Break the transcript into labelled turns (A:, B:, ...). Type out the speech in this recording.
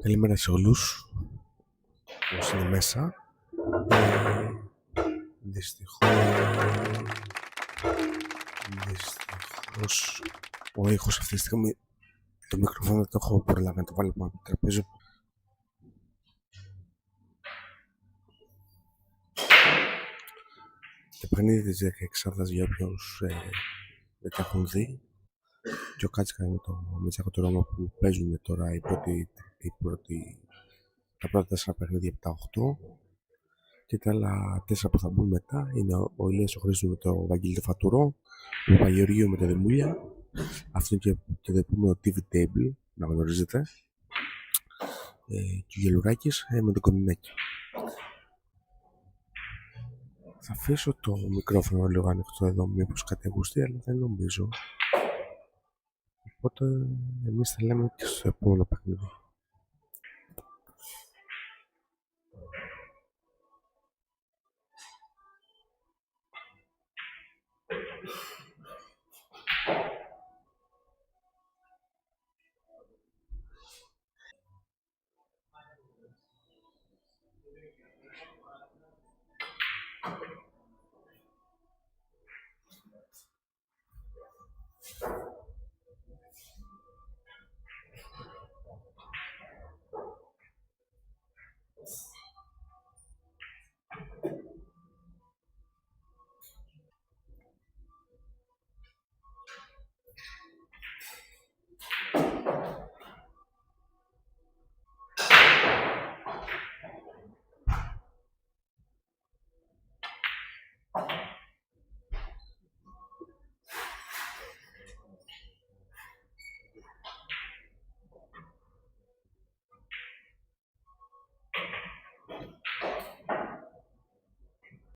A: Καλημέρα σε όλους όσοι είναι μέσα. Δυστυχώς ο ήχος αυτή τη στιγμή, το μικρόφωνο δεν το έχω προλάβει να το βάλω πάνω από το τραπέζι. Το παιχνίδι της 16άδας για όποιους δεν τα έχουν δει, και ο Κάτσικα με το Μητσάκο του Ρώμα που παίζουν τώρα τα πρώτα 4 παιχνίδια από τα 8, και τα άλλα 4 που θα μπουν μετά είναι ο Ηλίας ο Χρήστος με το Βαγγέλη το Φατουρό, ο Παπαγεωργίου με το Δεμούλια, αυτό και το επόμενο TV Table, να γνωρίζετε, και ο Γελουράκης με το Κομινάκι. Θα αφήσω το μικρόφωνο λίγο ανοιχτό εδώ, μήπως κάτι ακουστεί, αλλά δεν νομίζω. Οπότε εμείς θα λέμε και στο επόμενο παιχνίδι.